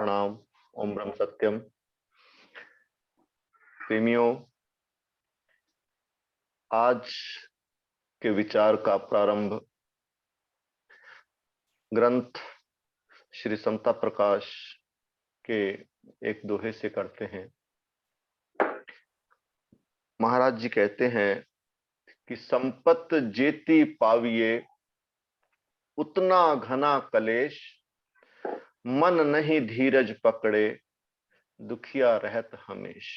प्रणाम। ओम ब्रह्म सत्यम। प्रेमियों, आज के विचार का प्रारंभ ग्रंथ श्री समता प्रकाश के एक दोहे से करते हैं। महाराज जी कहते हैं कि संपत जेती पाविये, उतना घना कलेश, मन नहीं धीरज पकड़े, दुखिया रहत हमेश।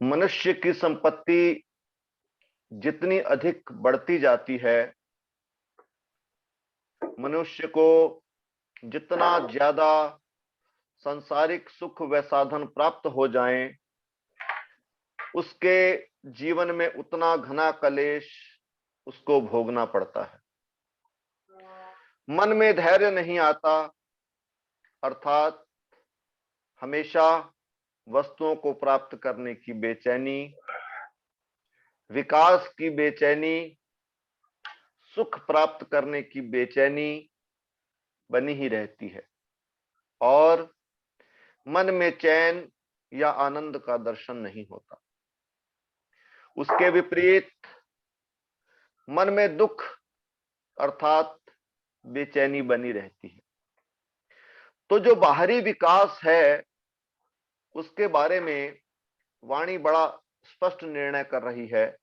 मनुष्य की संपत्ति जितनी अधिक बढ़ती जाती है, मनुष्य को जितना ज्यादा सांसारिक सुख व साधन प्राप्त हो जाएं, उसके जीवन में उतना घना कलेश उसको भोगना पड़ता है। मन में धैर्य नहीं आता, अर्थात हमेशा वस्तुओं को प्राप्त करने की बेचैनी, विकास की बेचैनी, सुख प्राप्त करने की बेचैनी बनी ही रहती है और मन में चैन या आनंद का दर्शन नहीं होता। उसके विपरीत मन में दुख अर्थात बेचैनी बनी रहती है। तो जो बाहरी विकास है उसके बारे में वाणी बड़ा स्पष्ट निर्णय कर रही है।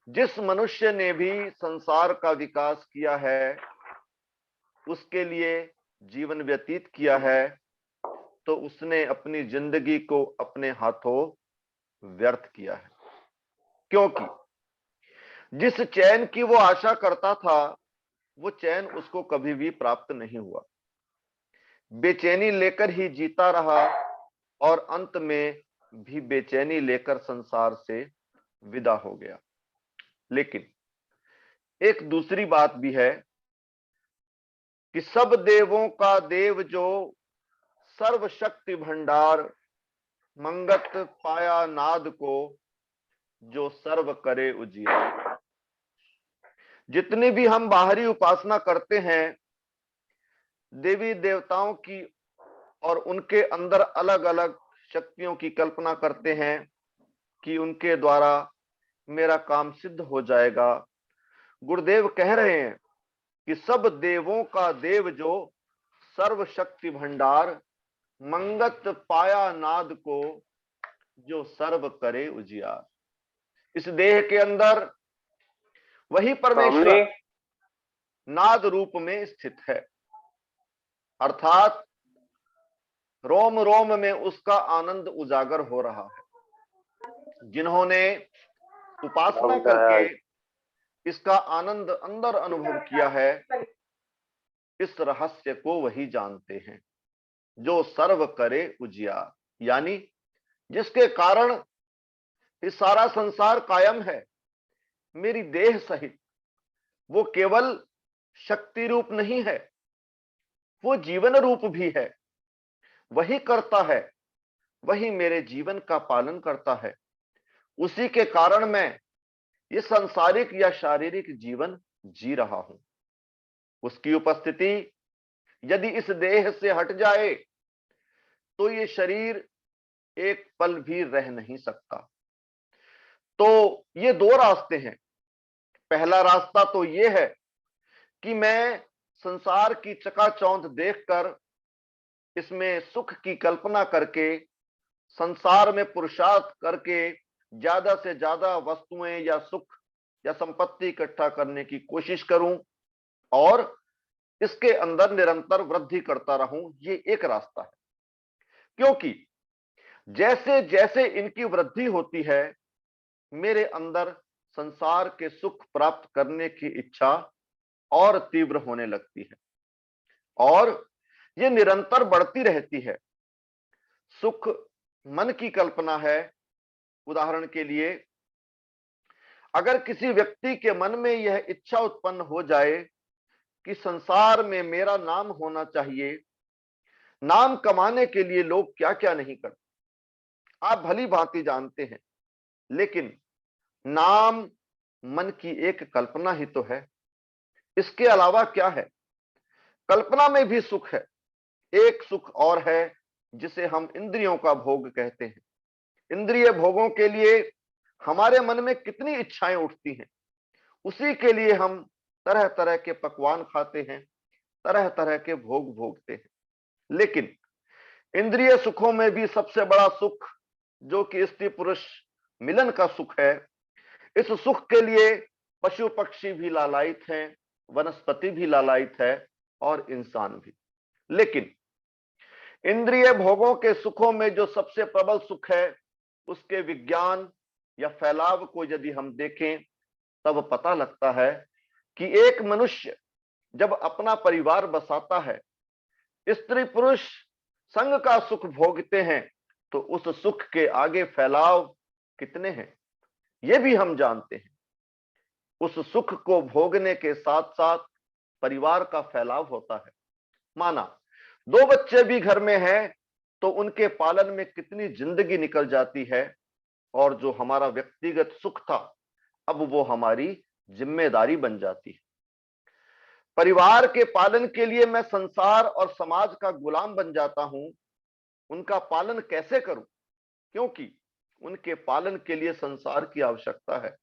जिस मनुष्य ने भी संसार का विकास किया है, उसके लिए जीवन व्यतीत किया है, तो उसने अपनी जिंदगी को अपने हाथों व्यर्थ किया है। क्योंकि जिस चैन की वो आशा करता था, वो चैन उसको कभी भी प्राप्त नहीं हुआ। बेचैनी लेकर ही जीता रहा और अंत में भी बेचैनी लेकर संसार से विदा हो गया। लेकिन एक दूसरी बात भी है कि सब देवों का देव जो सर्वशक्ति भंडार, मंगत पाया नाद को जो सर्व करे उजियार। जितनी भी हम बाहरी उपासना करते हैं देवी देवताओं की और उनके अंदर अलग अलग शक्तियों की कल्पना करते हैं कि उनके द्वारा मेरा काम सिद्ध हो जाएगा, गुरुदेव कह रहे हैं कि सब देवों का देव जो सर्वशक्ति भंडार, मंगत पाया नाद को जो सर्व करे उजियार। इस देह के अंदर वही परमेश्वर नाद रूप में स्थित है, अर्थात रोम रोम में उसका आनंद उजागर हो रहा है। जिन्होंने उपासना करके इसका आनंद अंदर अनुभव किया है, इस रहस्य को वही जानते हैं जो सर्व करे उजियार, यानी जिसके कारण ये सारा संसार कायम है, मेरी देह सहित। वो केवल शक्ति रूप नहीं है, वो जीवन रूप भी है। वही करता है, वही मेरे जीवन का पालन करता है। उसी के कारण मैं ये सांसारिक या शारीरिक जीवन जी रहा हूं। उसकी उपस्थिति यदि इस देह से हट जाए तो ये शरीर एक पल भी रह नहीं सकता। तो ये दो रास्ते हैं। पहला रास्ता तो ये है कि मैं संसार की चकाचौंध देखकर इसमें सुख की कल्पना करके, संसार में पुरुषार्थ करके ज्यादा से ज्यादा वस्तुएं या सुख या संपत्ति इकट्ठा करने की कोशिश करूं और इसके अंदर निरंतर वृद्धि करता रहूं। ये एक रास्ता है, क्योंकि जैसे जैसे इनकी वृद्धि होती है, मेरे अंदर संसार के सुख प्राप्त करने की इच्छा और तीव्र होने लगती है और ये निरंतर बढ़ती रहती है। सुख मन की कल्पना है। उदाहरण के लिए, अगर किसी व्यक्ति के मन में यह इच्छा उत्पन्न हो जाए कि संसार में मेरा नाम होना चाहिए, नाम कमाने के लिए लोग क्या क्या नहीं करते, आप भली भांति जानते हैं। लेकिन नाम मन की एक कल्पना ही तो है, इसके अलावा क्या है। कल्पना में भी सुख है। एक सुख और है जिसे हम इंद्रियों का भोग कहते हैं। इंद्रिय भोगों के लिए हमारे मन में कितनी इच्छाएं उठती हैं, उसी के लिए हम तरह तरह के पकवान खाते हैं, तरह तरह के भोग भोगते हैं। लेकिन इंद्रिय सुखों में भी सबसे बड़ा सुख जो कि स्त्री पुरुष मिलन का सुख है, इस सुख के लिए पशु पक्षी भी लालायित हैं, वनस्पति भी लालायित है और इंसान भी। लेकिन इंद्रिय भोगों के सुखों में जो सबसे प्रबल सुख है, उसके विज्ञान या फैलाव को यदि हम देखें तब पता लगता है कि एक मनुष्य जब अपना परिवार बसाता है, स्त्री पुरुष संग का सुख भोगते हैं, तो उस सुख के आगे फैलाव कितने हैं ये भी हम जानते हैं। उस सुख को भोगने के साथ साथ परिवार का फैलाव होता है। माना 2 बच्चे भी घर में हैं तो उनके पालन में कितनी जिंदगी निकल जाती है, और जो हमारा व्यक्तिगत सुख था अब वो हमारी जिम्मेदारी बन जाती है। परिवार के पालन के लिए मैं संसार और समाज का गुलाम बन जाता हूं। उनका पालन कैसे करूं, क्योंकि उनके पालन के लिए संसार की आवश्यकता है,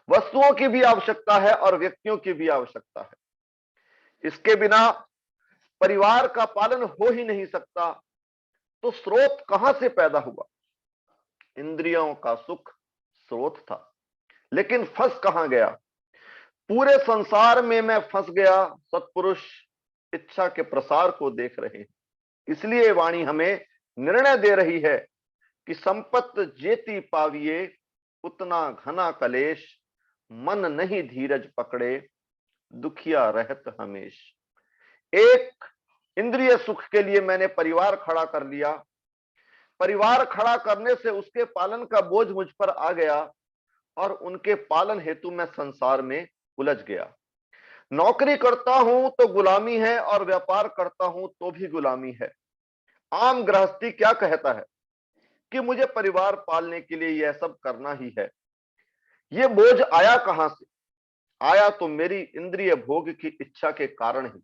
वस्तुओं की भी आवश्यकता है और व्यक्तियों की भी आवश्यकता है। इसके बिना परिवार का पालन हो ही नहीं सकता। तो स्रोत कहां से पैदा हुआ? इंद्रियों का सुख स्रोत था, लेकिन फंस कहां गया? पूरे संसार में मैं फंस गया। सत्पुरुष इच्छा के प्रसार को देख रहे हैं, इसलिए वाणी हमें निर्णय दे रही है कि संपत जेती पाविये उतना घना कलेश, मन नहीं धीरज पकड़े दुखिया रहत हमेश। एक इंद्रिय सुख के लिए मैंने परिवार खड़ा कर लिया, परिवार खड़ा करने से उसके पालन का बोझ मुझ पर आ गया और उनके पालन हेतु मैं संसार में उलझ गया। नौकरी करता हूं तो गुलामी है और व्यापार करता हूं तो भी गुलामी है। आम गृहस्थी क्या कहता है कि मुझे परिवार पालने के लिए यह सब करना ही है। यह बोझ आया कहां से? आया तो मेरी इंद्रिय भोग की इच्छा के कारण ही।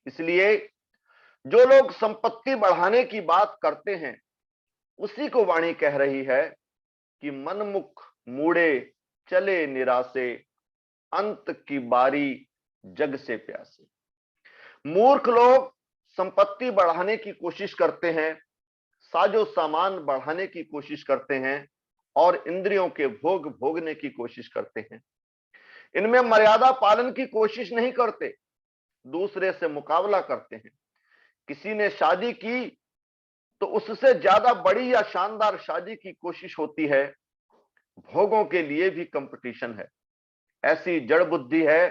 इसलिए जो लोग संपत्ति बढ़ाने की बात करते हैं, उसी को वाणी कह रही है कि मनमुख मूढ़े चले निरासे, अंत की बारी जग से प्यासे। मूर्ख लोग संपत्ति बढ़ाने की कोशिश करते हैं, साजो सामान बढ़ाने की कोशिश करते हैं और इंद्रियों के भोग भोगने की कोशिश करते हैं। इनमें मर्यादा पालन की कोशिश नहीं करते, दूसरे से मुकाबला करते हैं। किसी ने शादी की तो उससे ज्यादा बड़ी या शानदार शादी की कोशिश होती है। भोगों के लिए भी कंपटीशन है। ऐसी जड़ बुद्धि है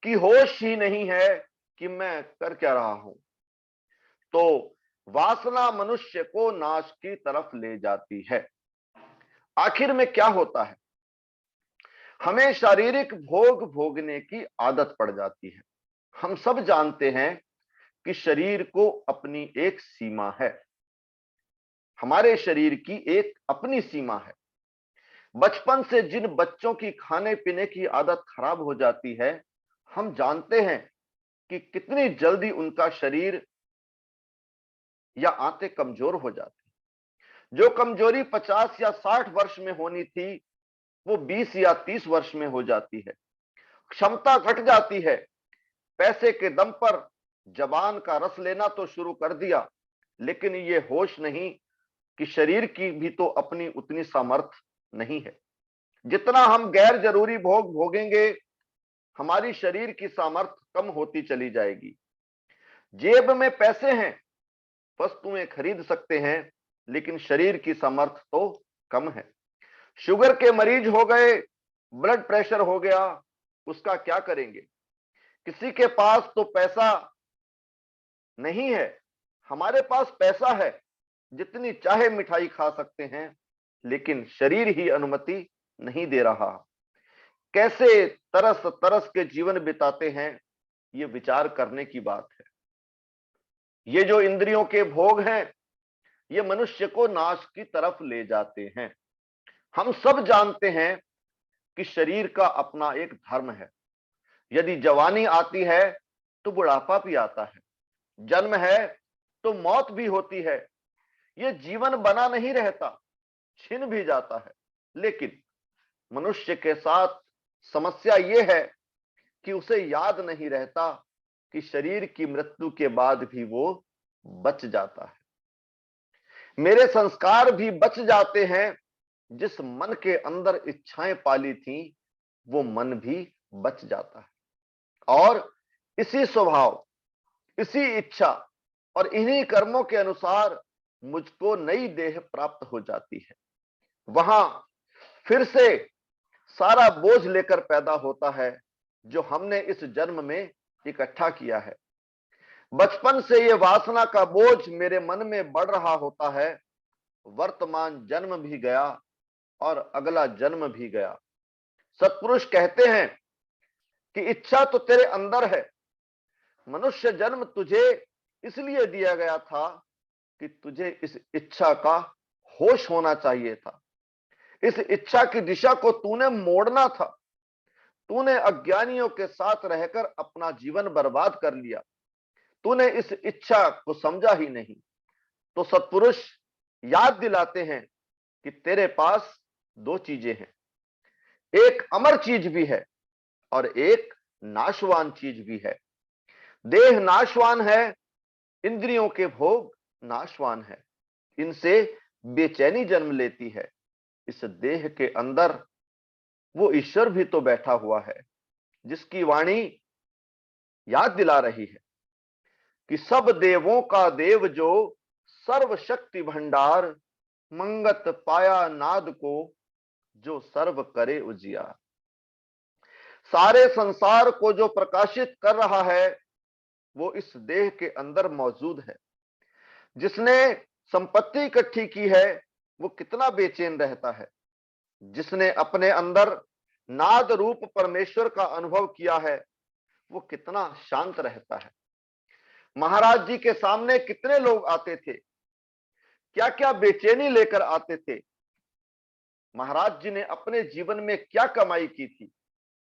कि होश ही नहीं है कि मैं कर क्या रहा हूं। तो वासना मनुष्य को नाश की तरफ ले जाती है। आखिर में क्या होता है? हमें शारीरिक भोग भोगने की आदत पड़ जाती है। हम सब जानते हैं कि शरीर को अपनी एक सीमा है, हमारे शरीर की एक अपनी सीमा है। बचपन से जिन बच्चों की खाने पीने की आदत खराब हो जाती है, हम जानते हैं कि कितनी जल्दी उनका शरीर या आंतें कमजोर हो जाती। जो कमजोरी 50 या 60 वर्ष में होनी थी, वो 20 या 30 वर्ष में हो जाती है। क्षमता घट जाती है। पैसे के दम पर जबान का रस लेना तो शुरू कर दिया, लेकिन ये होश नहीं कि शरीर की भी तो अपनी उतनी सामर्थ्य नहीं है। जितना हम गैर जरूरी भोग भोगेंगे, हमारी शरीर की सामर्थ्य कम होती चली जाएगी। जेब में पैसे हैं, वस्तुएं खरीद सकते हैं, लेकिन शरीर की सामर्थ्य तो कम है। शुगर के मरीज हो गए, ब्लड प्रेशर हो गया, उसका क्या करेंगे? किसी के पास तो पैसा नहीं है, हमारे पास पैसा है, जितनी चाहे मिठाई खा सकते हैं, लेकिन शरीर ही अनुमति नहीं दे रहा। कैसे तरस तरस के जीवन बिताते हैं, ये विचार करने की बात है। ये जो इंद्रियों के भोग हैं, ये मनुष्य को नाश की तरफ ले जाते हैं। हम सब जानते हैं कि शरीर का अपना एक धर्म है। यदि जवानी आती है तो बुढ़ापा भी आता है, जन्म है तो मौत भी होती है। ये जीवन बना नहीं रहता, छिन भी जाता है। लेकिन मनुष्य के साथ समस्या ये है कि उसे याद नहीं रहता कि शरीर की मृत्यु के बाद भी वो बच जाता है। मेरे संस्कार भी बच जाते हैं, जिस मन के अंदर इच्छाएं पाली थी वो मन भी बच जाता है। और इसी स्वभाव, इसी इच्छा और इन्हीं कर्मों के अनुसार मुझको नई देह प्राप्त हो जाती है। वहां फिर से सारा बोझ लेकर पैदा होता है जो हमने इस जन्म में इकट्ठा किया है। बचपन से ये वासना का बोझ मेरे मन में बढ़ रहा होता है। वर्तमान जन्म भी गया और अगला जन्म भी गया। सत्पुरुष कहते हैं कि इच्छा तो तेरे अंदर है। मनुष्य जन्म तुझे इसलिए दिया गया था कि तुझे इस इच्छा का होश होना चाहिए था। इस इच्छा की दिशा को तूने मोड़ना था। तूने अज्ञानियों के साथ रहकर अपना जीवन बर्बाद कर लिया। तूने इस इच्छा को समझा ही नहीं। तो सत्पुरुष याद दिलाते हैं कि तेरे पास दो चीजें हैं, एक अमर चीज भी है और एक नाशवान चीज भी है। देह नाशवान है, इंद्रियों के भोग नाशवान है। इनसे बेचैनी जन्म लेती है। इस देह के अंदर वो ईश्वर भी तो बैठा हुआ है, जिसकी वाणी याद दिला रही है कि सब देवों का देव जो सर्वशक्ति भंडार, मंगत पाया नाद को जो सर्व करे उजियार। सारे संसार को जो प्रकाशित कर रहा है वो इस देह के अंदर मौजूद है। जिसने संपत्ति इकट्ठी की है वो कितना बेचैन रहता है। जिसने अपने अंदर नाद रूप परमेश्वर का अनुभव किया है वो कितना शांत रहता है। महाराज जी के सामने कितने लोग आते थे, क्या क्या बेचैनी लेकर आते थे। महाराज जी ने अपने जीवन में क्या कमाई की थी।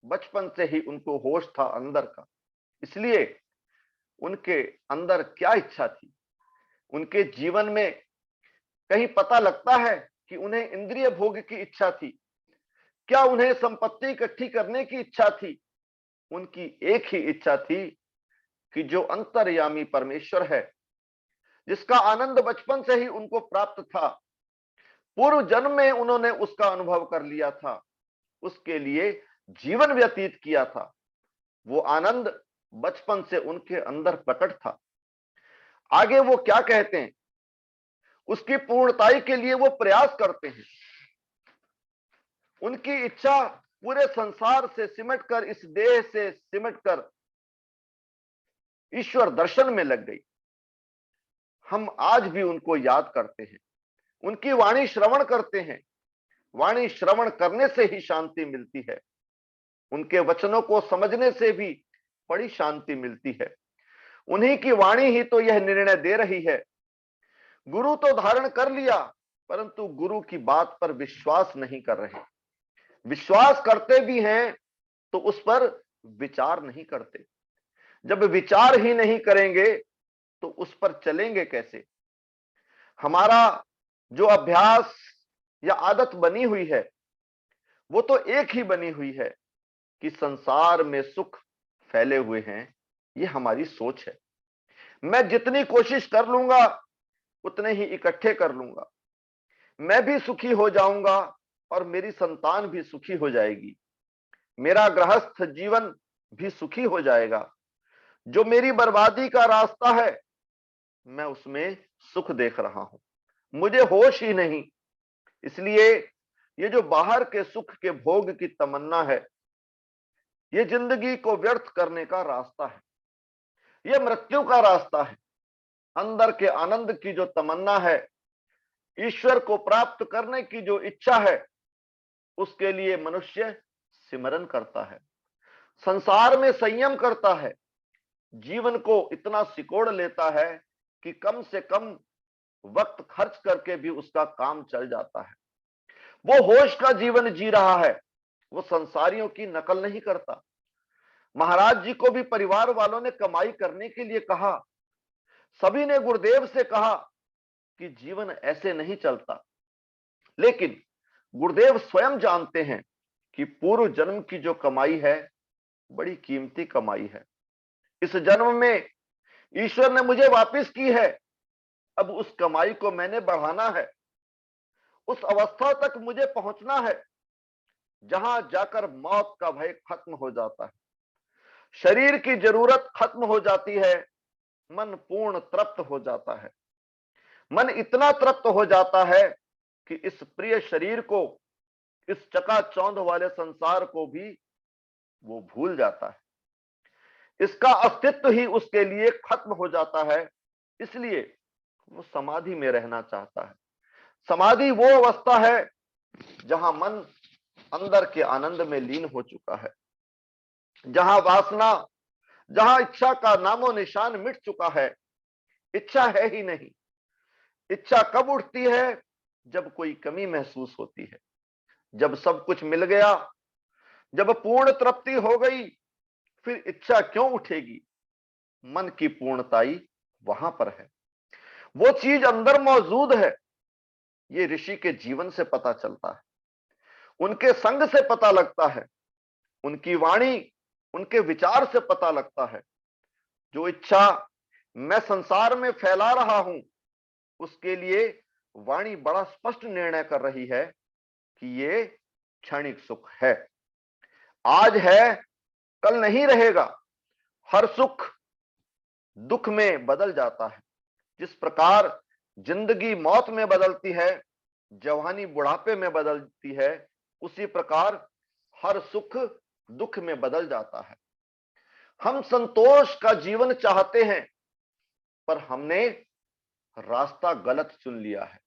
बचपन से ही उनको होश था अंदर का, इसलिए उनके अंदर क्या इच्छा थी। उनके जीवन में कहीं पता लगता है कि उन्हें इंद्रिय भोग की इच्छा थी, क्या उन्हें संपत्ति इकट्ठी करने की इच्छा थी। उनकी एक ही इच्छा थी कि जो अंतर्यामी परमेश्वर है, जिसका आनंद बचपन से ही उनको प्राप्त था, पूर्व जन्म में उन्होंने उसका अनुभव कर लिया था, उसके लिए जीवन व्यतीत किया था। वो आनंद बचपन से उनके अंदर प्रकट था। आगे वो क्या कहते हैं, उसकी पूर्णताई के लिए वो प्रयास करते हैं। उनकी इच्छा पूरे संसार से सिमटकर, इस देह से सिमटकर ईश्वर दर्शन में लग गई। हम आज भी उनको याद करते हैं, उनकी वाणी श्रवण करते हैं। वाणी श्रवण करने से ही शांति मिलती है। उनके वचनों को समझने से भी बड़ी शांति मिलती है। उन्हीं की वाणी ही तो यह निर्णय दे रही है। गुरु तो धारण कर लिया, परंतु गुरु की बात पर विश्वास नहीं कर रहे। विश्वास करते भी हैं तो उस पर विचार नहीं करते। जब विचार ही नहीं करेंगे तो उस पर चलेंगे कैसे। हमारा जो अभ्यास या आदत बनी हुई है वो तो एक ही बनी हुई है कि संसार में सुख फैले हुए हैं। ये हमारी सोच है। मैं जितनी कोशिश कर लूंगा उतने ही इकट्ठे कर लूंगा। मैं भी सुखी हो जाऊंगा और मेरी संतान भी सुखी हो जाएगी। मेरा गृहस्थ जीवन भी सुखी हो जाएगा। जो मेरी बर्बादी का रास्ता है मैं उसमें सुख देख रहा हूं, मुझे होश ही नहीं। इसलिए ये जो बाहर के सुख के भोग की तमन्ना है, ये जिंदगी को व्यर्थ करने का रास्ता है, ये मृत्यु का रास्ता है। अंदर के आनंद की जो तमन्ना है, ईश्वर को प्राप्त करने की जो इच्छा है, उसके लिए मनुष्य सिमरन करता है, संसार में संयम करता है, जीवन को इतना सिकोड़ लेता है कि कम से कम वक्त खर्च करके भी उसका काम चल जाता है। वो होश का जीवन जी रहा है, वो संसारियों की नकल नहीं करता। महाराज जी को भी परिवार वालों ने कमाई करने के लिए कहा। सभी ने गुरुदेव से कहा कि जीवन ऐसे नहीं चलता, लेकिन गुरुदेव स्वयं जानते हैं कि पूर्व जन्म की जो कमाई है बड़ी कीमती कमाई है। इस जन्म में ईश्वर ने मुझे वापस की है, अब उस कमाई को मैंने बढ़ाना है। उस अवस्था तक मुझे पहुंचना है जहां जाकर मौत का भय खत्म हो जाता है, शरीर की जरूरत खत्म हो जाती है, मन पूर्ण तृप्त हो जाता है। मन इतना तृप्त हो जाता है कि इस प्रिय शरीर को, इस चकाचौंध वाले संसार को भी वो भूल जाता है। इसका अस्तित्व ही उसके लिए खत्म हो जाता है, इसलिए वो समाधि में रहना चाहता है। समाधि वो अवस्था है जहां मन अंदर के आनंद में लीन हो चुका है, जहां वासना, जहां इच्छा का नामो निशान मिट चुका है। इच्छा है ही नहीं। इच्छा कब उठती है? जब कोई कमी महसूस होती है, जब सब कुछ मिल गया, जब पूर्ण तृप्ति हो गई, फिर इच्छा क्यों उठेगी? मन की पूर्णताई वहां पर है, वो चीज अंदर मौजूद है। ये ऋषि के जीवन से पता चलता है, उनके संग से पता लगता है, उनकी वाणी, उनके विचार से पता लगता है। जो इच्छा मैं संसार में फैला रहा हूं, उसके लिए वाणी बड़ा स्पष्ट निर्णय कर रही है कि ये क्षणिक सुख है, आज है कल नहीं रहेगा। हर सुख दुख में बदल जाता है। जिस प्रकार जिंदगी मौत में बदलती है, जवानी बुढ़ापे में बदलती है, उसी प्रकार हर सुख दुख में बदल जाता है। हम संतोष का जीवन चाहते हैं, पर हमने रास्ता गलत चुन लिया है।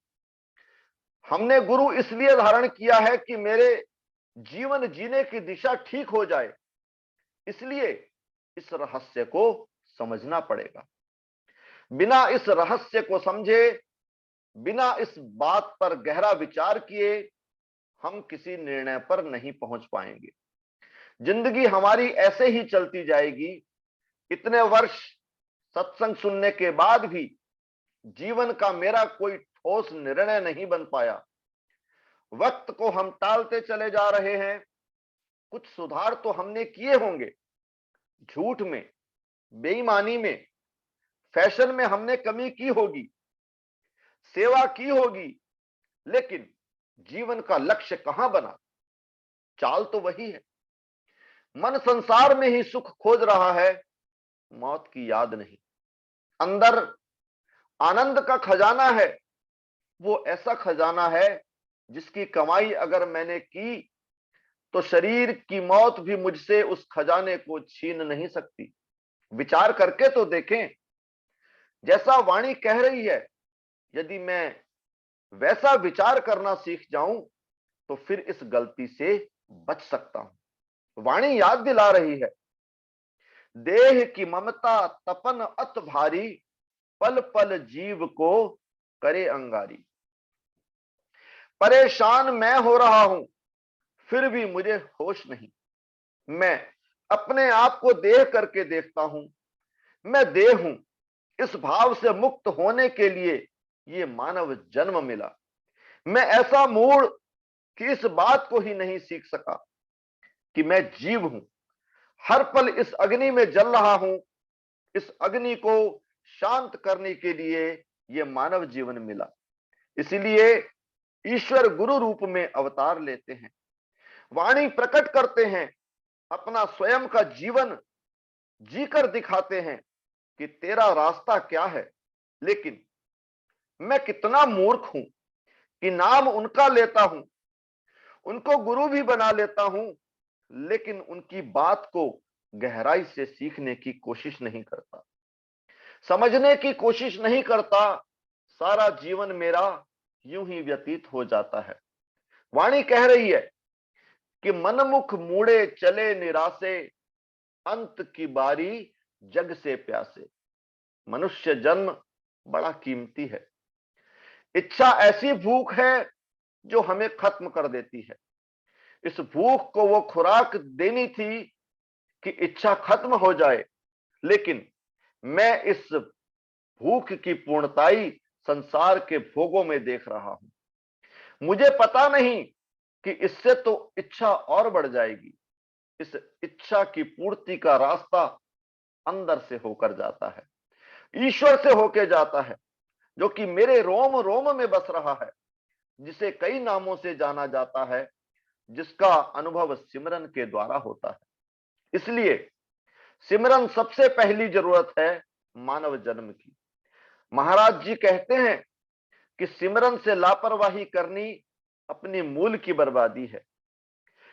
हमने गुरु इसलिए धारण किया है कि मेरे जीवन जीने की दिशा ठीक हो जाए, इसलिए इस रहस्य को समझना पड़ेगा। बिना इस रहस्य को समझे, बिना इस बात पर गहरा विचार किए, हम किसी निर्णय पर नहीं पहुंच पाएंगे। जिंदगी हमारी ऐसे ही चलती जाएगी। इतने वर्ष सत्संग सुनने के बाद भी जीवन का मेरा कोई ठोस निर्णय नहीं बन पाया। वक्त को हम टालते चले जा रहे हैं। कुछ सुधार तो हमने किए होंगे, झूठ में, बेईमानी में, फैशन में हमने कमी की होगी, सेवा की होगी, लेकिन जीवन का लक्ष्य कहां बना? चाल तो वही है। मन संसार में ही सुख खोज रहा है, मौत की याद नहीं। अंदर आनंद का खजाना है, वो ऐसा खजाना है जिसकी कमाई अगर मैंने की तो शरीर की मौत भी मुझसे उस खजाने को छीन नहीं सकती। विचार करके तो देखें, जैसा वाणी कह रही है, यदि मैं वैसा विचार करना सीख जाऊं तो फिर इस गलती से बच सकता हूं। वाणी याद दिला रही है, देह की ममता तपन अत भारी, पल पल जीव को करे अंगारी। परेशान मैं हो रहा हूं, फिर भी मुझे होश नहीं। मैं अपने आप को देह करके देखता हूं, मैं देह हूं। इस भाव से मुक्त होने के लिए ये मानव जन्म मिला। मैं ऐसा मूढ़ कि इस बात को ही नहीं सीख सका कि मैं जीव हूं, हर पल इस अग्नि में जल रहा हूं। इस अग्नि को शांत करने के लिए यह मानव जीवन मिला। इसलिए ईश्वर गुरु रूप में अवतार लेते हैं, वाणी प्रकट करते हैं, अपना स्वयं का जीवन जीकर दिखाते हैं कि तेरा रास्ता क्या है। लेकिन मैं कितना मूर्ख हूं कि नाम उनका लेता हूं, उनको गुरु भी बना लेता हूं, लेकिन उनकी बात को गहराई से सीखने की कोशिश नहीं करता, समझने की कोशिश नहीं करता। सारा जीवन मेरा यूं ही व्यतीत हो जाता है। वाणी कह रही है कि मनमुख मूड़े चले निरासे, अंत की बारी जग से प्यासे। मनुष्य जन्म बड़ा कीमती है। इच्छा ऐसी भूख है जो हमें खत्म कर देती है। इस भूख को वो खुराक देनी थी कि इच्छा खत्म हो जाए, लेकिन मैं इस भूख की पूर्णताई संसार के भोगों में देख रहा हूं। मुझे पता नहीं कि इससे तो इच्छा और बढ़ जाएगी। इस इच्छा की पूर्ति का रास्ता अंदर से होकर जाता है, ईश्वर से होके जाता है, जो कि मेरे रोम रोम में बस रहा है, जिसे कई नामों से जाना जाता है, जिसका अनुभव सिमरन के द्वारा होता है। इसलिए सिमरन सबसे पहली जरूरत है मानव जन्म की। महाराज जी कहते हैं कि सिमरन से लापरवाही करनी अपनी मूल की बर्बादी है।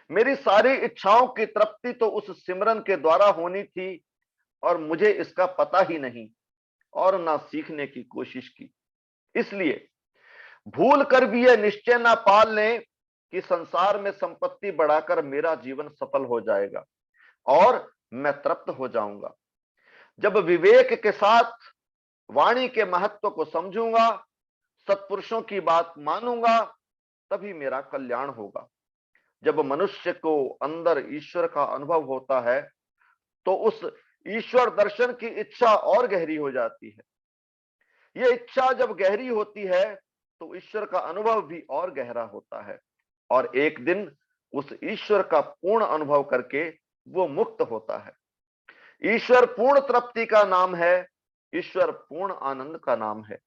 मेरी सारी इच्छाओं की तृप्ति तो उस सिमरन के द्वारा होनी थी, और मुझे इसका पता ही नहीं और ना सीखने की कोशिश की। इसलिए भूल कर भी यह निश्चय ना पाल लें कि संसार में संपत्ति बढ़ाकर मेरा जीवन सफल हो जाएगा और मैं तृप्त हो जाऊंगा। जब विवेक के साथ वाणी के महत्व को समझूंगा, सत्पुरुषों की बात मानूंगा, तभी मेरा कल्याण होगा। जब मनुष्य को अंदर ईश्वर का अनुभव होता है, तो उस ईश्वर दर्शन की इच्छा और गहरी हो जाती है। यह इच्छा जब गहरी होती है, तो ईश्वर का अनुभव भी और गहरा होता है, और एक दिन उस ईश्वर का पूर्ण अनुभव करके वो मुक्त होता है। ईश्वर पूर्ण तृप्ति का नाम है, ईश्वर पूर्ण आनंद का नाम है।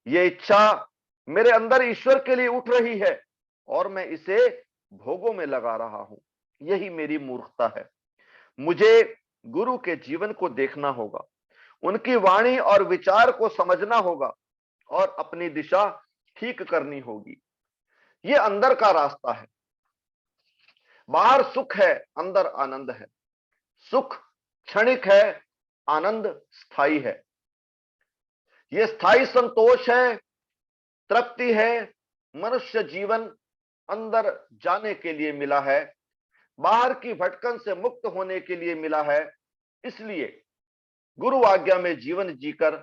यह इच्छा मेरे अंदर ईश्वर के लिए उठ रही है, और मैं इसे भोगों में लगा रहा हूं। यही मेरी मूर्खता है। मुझे गुरु के जीवन को देखना होगा, उनकी वाणी और विचार को समझना होगा, और अपनी दिशा ठीक करनी होगी। यह अंदर का रास्ता है। बाहर सुख है, अंदर आनंद है। सुख क्षणिक है, आनंद स्थायी है। यह स्थायी संतोष है, तृप्ति है। मनुष्य जीवन अंदर जाने के लिए मिला है, बाहर की भटकन से मुक्त होने के लिए मिला है। इसलिए गुरु आज्ञा में जीवन जीकर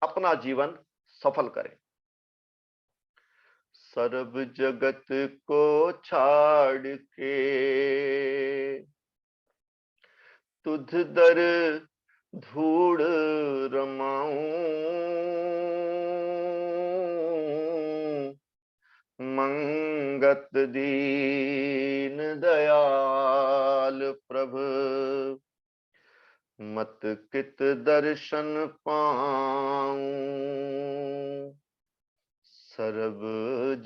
अपना जीवन सफल करें। सर्व जगत को छाड़ के तुध दर धूड़ रमाऊं, मंगत दीन दयाल प्रभु, मत कित दर्शन पाऊं। सर्व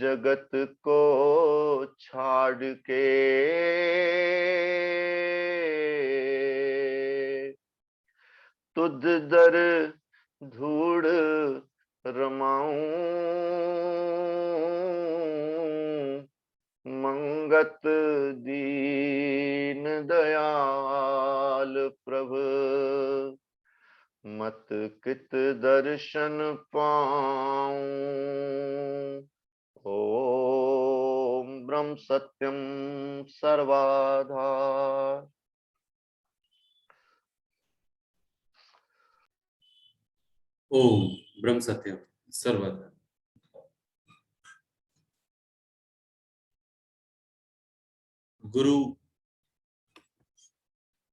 जगत को छाड़ के तुध दर धूड़ रमाऊं, मंगत दीन दयाल प्रभु, मत कित दर्शन पाऊं। ओम ब्रह्म सत्यम सर्वाधार। ओम ब्रह्म सत्यम सर्वदा। गुरु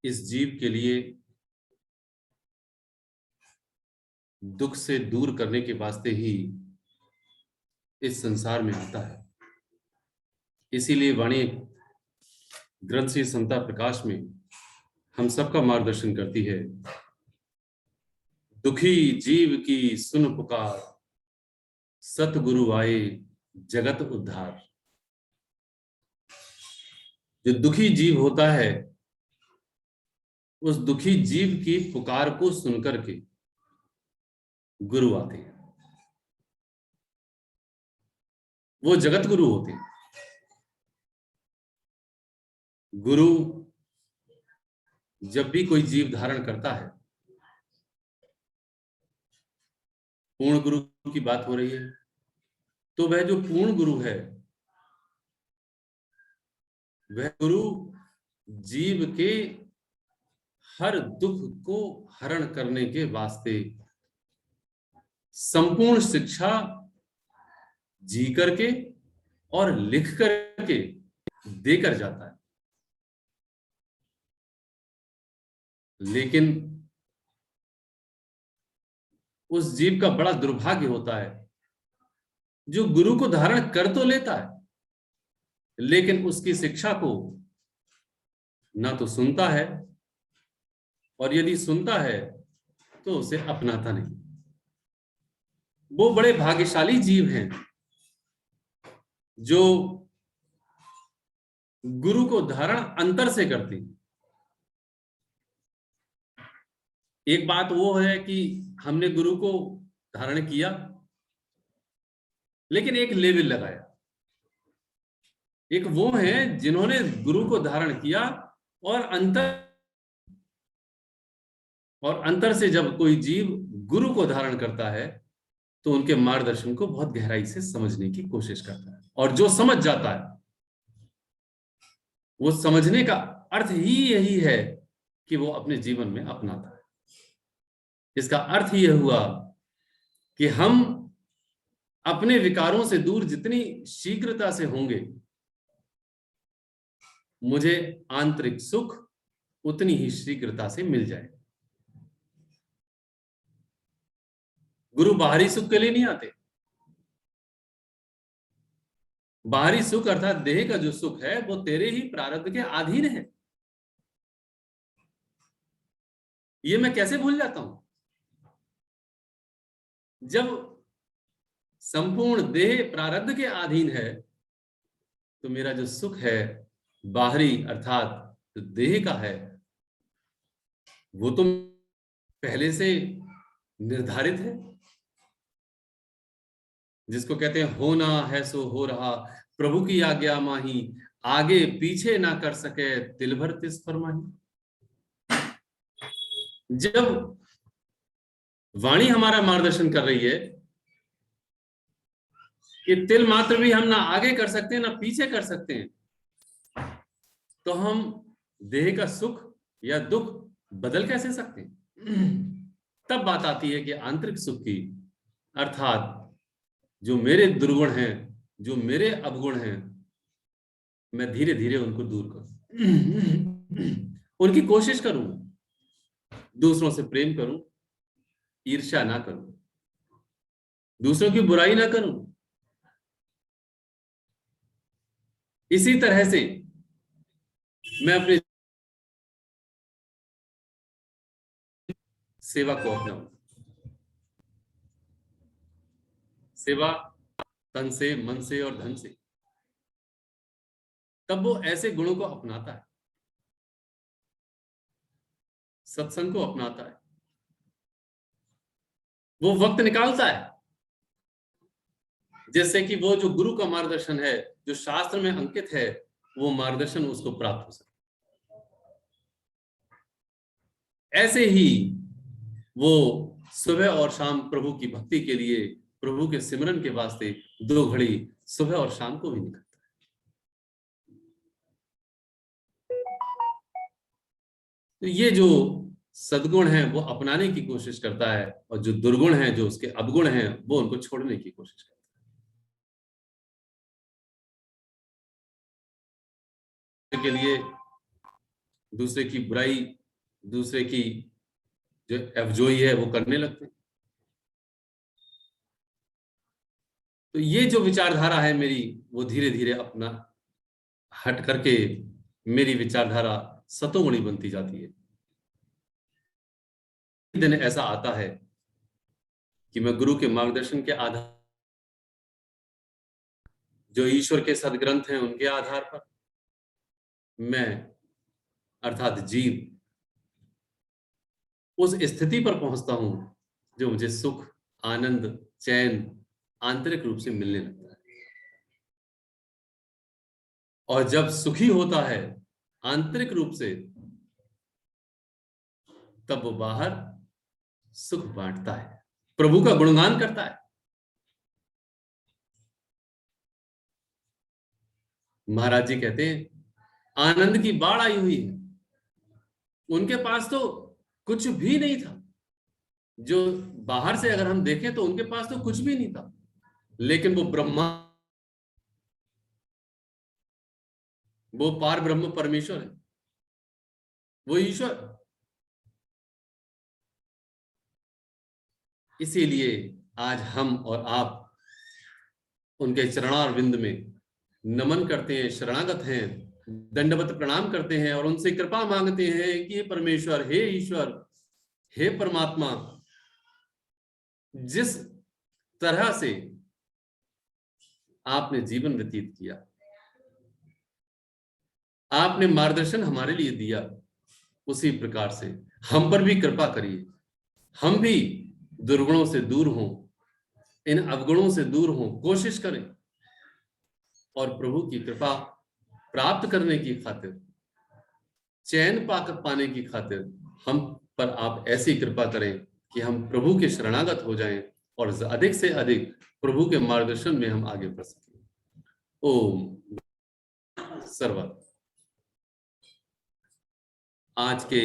इस जीव के लिए दुख से दूर करने के वास्ते ही इस संसार में आता है। इसीलिए वाणी ग्रंथ श्री समता प्रकाश में हम सबका मार्गदर्शन करती है। दुखी जीव की सुन पुकार, सतगुरु आए जगत उद्धार। जो दुखी जीव होता है, उस दुखी जीव की पुकार को सुनकर के गुरु आते हैं। वो जगत गुरु होते हैं। गुरु जब भी कोई जीव धारण करता है, पूर्ण गुरु की बात हो रही है, तो वह जो पूर्ण गुरु है, वह गुरु जीव के हर दुख को हरण करने के वास्ते संपूर्ण शिक्षा जी करके और लिख करके देकर जाता है। लेकिन उस जीव का बड़ा दुर्भाग्य होता है जो गुरु को धारण कर तो लेता है, लेकिन उसकी शिक्षा को ना तो सुनता है, और यदि सुनता है तो उसे अपनाता नहीं। वो बड़े भाग्यशाली जीव हैं जो गुरु को धारण अंतर से करते हैं। एक बात वो है कि हमने गुरु को धारण किया, लेकिन एक लेवल लगाया। एक वो है जिन्होंने गुरु को धारण किया और अंतर से जब कोई जीव गुरु को धारण करता है तो उनके मार्गदर्शन को बहुत गहराई से समझने की कोशिश करता है, और जो समझ जाता है वो समझने का अर्थ ही यही है कि वो अपने जीवन में अपनाता है। इसका अर्थ यह हुआ कि हम अपने विकारों से दूर जितनी शीघ्रता से होंगे, मुझे आंतरिक सुख उतनी ही शीघ्रता से मिल जाए। गुरु बाहरी सुख के लिए नहीं आते। बाहरी सुख अर्थात देह का जो सुख है वो तेरे ही प्रारब्ध के अधीन है। ये मैं कैसे भूल जाता हूं? जब संपूर्ण देह प्रारब्ध के अधीन है तो मेरा जो सुख है बाहरी अर्थात जो देह का है वो तो पहले से निर्धारित है। जिसको कहते हैं होना है सो हो रहा, प्रभु की आज्ञा माही, आगे पीछे ना कर सके तिल भर तिस फरमाही। जब वाणी हमारा मार्गदर्शन कर रही है कि तिल मात्र भी हम ना आगे कर सकते हैं ना पीछे कर सकते हैं, तो हम देह का सुख या दुख बदल कैसे सकते हैं? तब बात आती है कि आंतरिक सुख की, अर्थात जो मेरे दुर्गुण हैं, जो मेरे अवगुण हैं, मैं धीरे धीरे उनको दूर करूं, उनकी कोशिश करूं, दूसरों से प्रेम करूं, ईर्ष्या ना करूं, दूसरों की बुराई ना करूं। इसी तरह से मैं अपने सेवा को अपनाऊं। सेवा तन से, मन से और धन से। तब वो ऐसे गुणों को अपनाता है, सत्संग को अपनाता है, वो वक्त निकालता है जैसे कि वो जो गुरु का मार्गदर्शन है, जो शास्त्र में अंकित है, वो मार्गदर्शन उसको प्राप्त हो सके। ऐसे ही वो सुबह और शाम प्रभु की भक्ति के लिए, प्रभु के सिमरन के वास्ते 2 घड़ी सुबह और शाम को भी निकलता है। तो ये जो सद्गुण है वो अपनाने की कोशिश करता है, और जो दुर्गुण है, जो उसके अवगुण हैं, वो उनको छोड़ने की कोशिश करता है। के लिए दूसरे की बुराई, दूसरे की जो अवजोई है वो करने लगते हैं। तो ये जो विचारधारा है मेरी, वो धीरे धीरे अपना हट करके मेरी विचारधारा सतोगुणी बनती जाती है। दिन ऐसा आता है कि मैं गुरु के मार्गदर्शन के आधार, जो ईश्वर के सदग्रंथ हैं उनके आधार पर, मैं अर्थात जीव उस स्थिति पर पहुंचता हूं जो मुझे सुख, आनंद, चैन आंतरिक रूप से मिलने लगता है। और जब सुखी होता है आंतरिक रूप से, तब वो बाहर सुख बांटता है, प्रभु का गुणगान करता है। महाराज जी कहते हैं आनंद की बाढ़ आई हुई है। उनके पास तो कुछ भी नहीं था, जो बाहर से अगर हम देखें तो उनके पास तो कुछ भी नहीं था, लेकिन वो ब्रह्मा, वो पार ब्रह्म परमेश्वर है, वो ईश्वर, इसीलिए आज हम और आप उनके चरणारविंद में नमन करते हैं, शरणागत हैं, दंडवत प्रणाम करते हैं और उनसे कृपा मांगते हैं कि हे परमेश्वर, हे ईश्वर, हे परमात्मा, जिस तरह से आपने जीवन व्यतीत किया, आपने मार्गदर्शन हमारे लिए दिया, उसी प्रकार से हम पर भी कृपा करिए। हम भी दुर्गुणों से दूर हों, इन अवगुणों से दूर हों, कोशिश करें और प्रभु की कृपा प्राप्त करने की खातिर, चैन पाने की खातिर हम पर आप ऐसी कृपा करें कि हम प्रभु के शरणागत हो जाएं और अधिक से अधिक प्रभु के मार्गदर्शन में हम आगे बढ़ सकें। ओम सर्वत। आज के